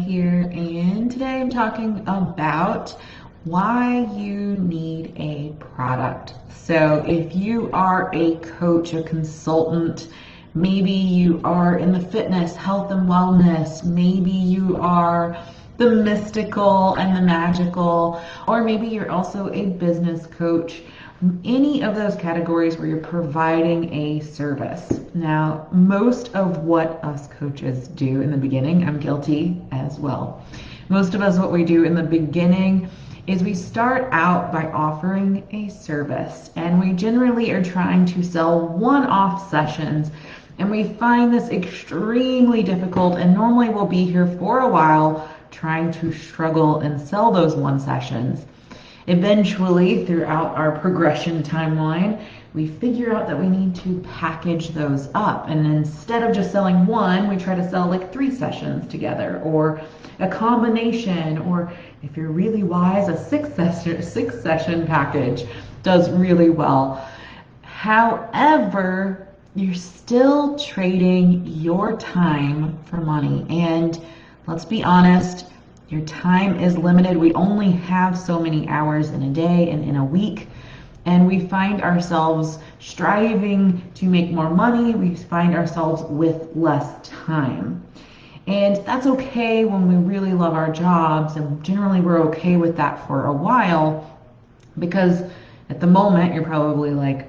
here, and today I'm talking about why you need a product. So if you are a coach, a consultant, maybe you are in the fitness, health and wellness, maybe you are the mystical and the magical, or maybe you're also a business coach, any of those categories where you're providing a service. Now, most of what us coaches do in the beginning, I'm guilty as well. Most of us, what we do in the beginning is we start out by offering a service, and we generally are trying to sell one-off sessions, and we find this extremely difficult, and normally we'll be here for a while trying to struggle and sell those one sessions. Eventually, throughout our progression timeline, we figure out that we need to package those up. And instead of just selling one, we try to sell like 3 sessions together, or a combination, or if you're really wise, a 6 session package does really well. However, you're still trading your time for money. And let's be honest, your time is limited. We only have so many hours in a day and in a week, and we find ourselves striving to make more money. We find ourselves with less time. And that's okay when we really love our jobs, and generally we're okay with that for a while, because at the moment you're probably like,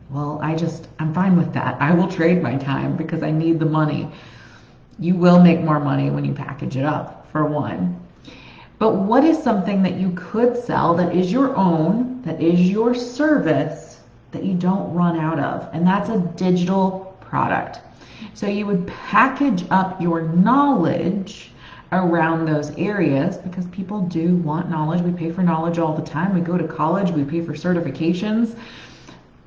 well, I'm fine with that. I will trade my time because I need the money. You will make more money when you package it up, for one. But what is something that you could sell that is your own, that is your service, that you don't run out of? And that's a digital product. So you would package up your knowledge around those areas, because people do want knowledge. We pay for knowledge all the time. We go to college, we pay for certifications.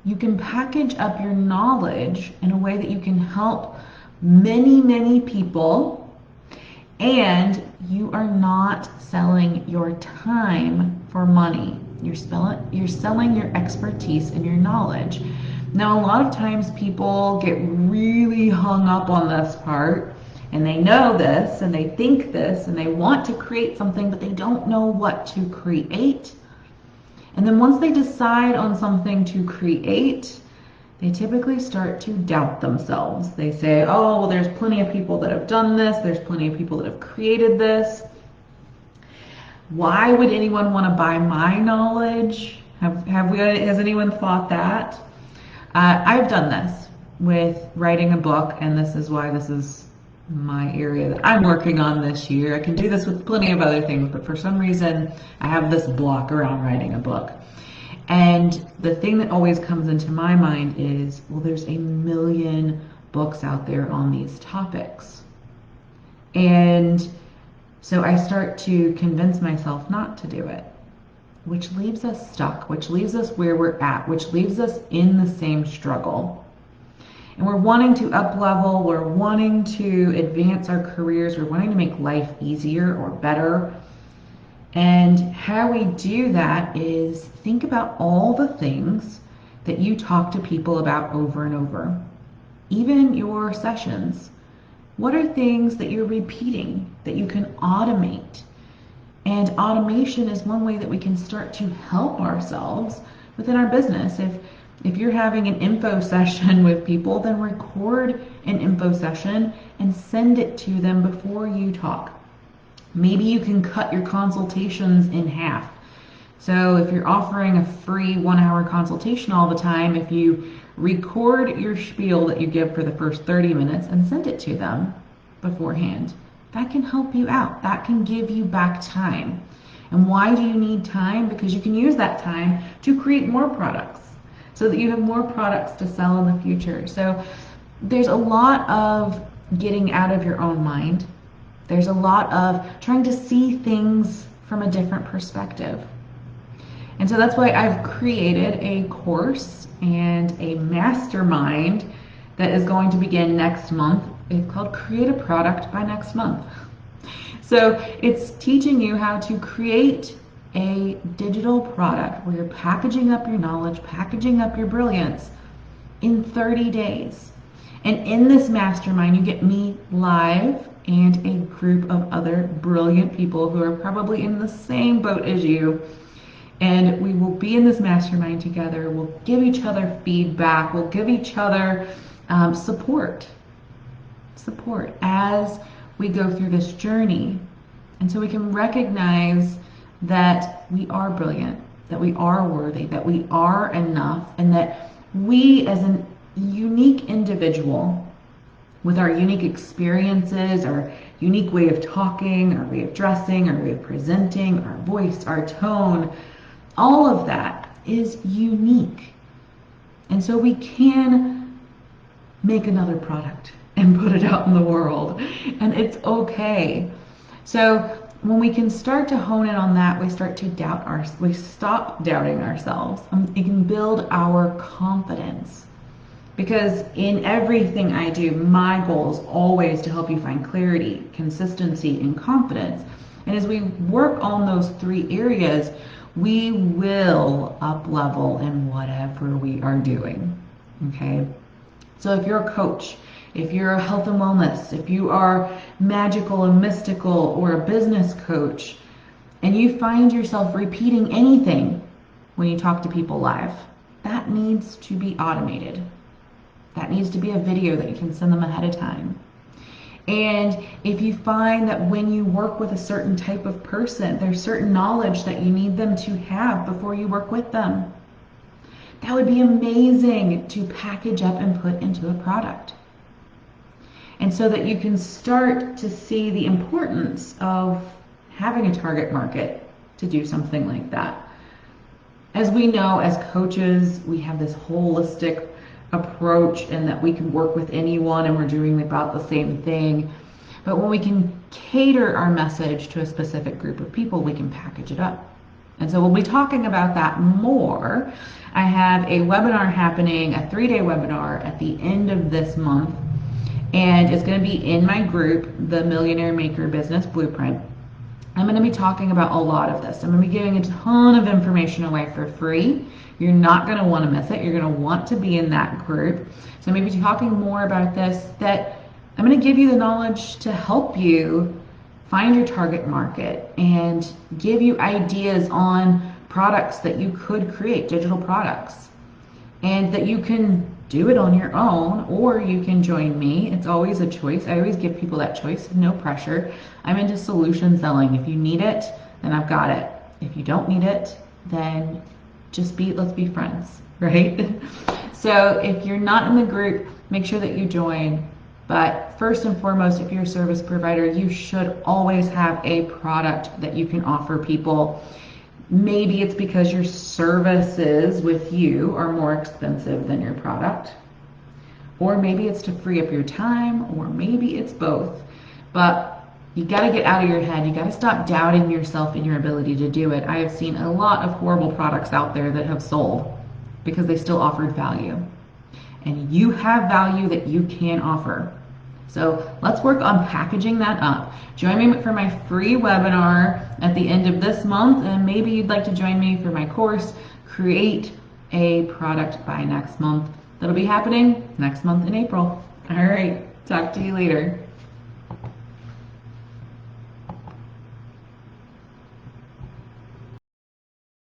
You can package up your knowledge in a way that you can help many, many people, and you are not selling your time for money. You're selling your expertise and your knowledge. Now, a lot of times people get really hung up on this part, and they know this, and they think this, and they want to create something, but they don't know what to create. And then once they decide on something to create, they typically start to doubt themselves. They say, oh, well, there's plenty of people that have done this. There's plenty of people that have created this. Why would anyone want to buy my knowledge? Has anyone thought that? I've done this with writing a book, and this is why this is my area that I'm working on this year. I can do this with plenty of other things, but for some reason, I have this block around writing a book. And the thing that always comes into my mind is, well, there's a million books out there on these topics. And so I start to convince myself not to do it, which leaves us stuck, which leaves us where we're at, which leaves us in the same struggle. And we're wanting to up level, we're wanting to advance our careers, we're wanting to make life easier or better. And how we do that is think about all the things that you talk to people about over and over. Even your sessions. What are things that you're repeating that you can automate? And automation is one way that we can start to help ourselves within our business. If you're having an info session with people, then record an info session and send it to them before you talk. Maybe you can cut your consultations in half. So if you're offering a free 1-hour consultation all the time, if you record your spiel that you give for the first 30 minutes and send it to them beforehand, that can help you out. That can give you back time. And why do you need time? Because you can use that time to create more products so that you have more products to sell in the future. So there's a lot of getting out of your own mind. There's a lot of trying to see things from a different perspective. And so that's why I've created a course and a mastermind that is going to begin next month. It's called Create a Product by Next Month. So it's teaching you how to create a digital product where you're packaging up your knowledge, packaging up your brilliance in 30 days. And in this mastermind, you get me live and a group of other brilliant people who are probably in the same boat as you. And we will be in this mastermind together. We'll give each other feedback. We'll give each other support as we go through this journey. And so we can recognize that we are brilliant, that we are worthy, that we are enough, and that we as a unique individual with our unique experiences, our unique way of talking, our way of dressing, our way of presenting, our voice, our tone, all of that is unique. And so we can make another product and put it out in the world, and it's okay. So when we can start to hone in on that, we start to we stop doubting ourselves. It can build our confidence. Because in everything I do, my goal is always to help you find clarity, consistency, and confidence. And as we work on those 3 areas, we will up level in whatever we are doing. Okay? So if you're a coach, if you're a health and wellness, if you are magical and mystical or a business coach, and you find yourself repeating anything when you talk to people live, that needs to be automated. That needs to be a video that you can send them ahead of time. And if you find that when you work with a certain type of person, there's certain knowledge that you need them to have before you work with them, that would be amazing to package up and put into a product. And so that you can start to see the importance of having a target market to do something like that. As we know, as coaches, we have this holistic approach and that we can work with anyone and we're doing about the same thing. But when we can cater our message to a specific group of people, we can package it up. And so we'll be talking about that more. I have a webinar happening, a 3-day webinar at the end of this month. And it's going to be in my group, the Millionaire Maker Business Blueprint. I'm going to be talking about a lot of this. I'm going to be giving a ton of information away for free. You're not going to want to miss it. You're going to want to be in that group. So I'm going to be talking more about this, that I'm going to give you the knowledge to help you find your target market and give you ideas on products that you could create, digital products, and that you can do it on your own, or you can join me. It's always a choice. I always give people that choice, no pressure. I'm into solution selling. If you need it, then I've got it. If you don't need it, then let's be friends, right? So if you're not in the group, make sure that you join. But first and foremost, if you're a service provider, you should always have a product that you can offer people. Maybe it's because your services with you are more expensive than your product, or maybe it's to free up your time, or maybe it's both. But you got to get out of your head. You got to stop doubting yourself and your ability to do it. I have seen a lot of horrible products out there that have sold because they still offered value. And you have value that you can offer. So let's work on packaging that up. Join me for my free webinar at the end of this month, and maybe you'd like to join me for my course, Create a Product by Next Month. That'll be happening next month in April. All right, talk to you later.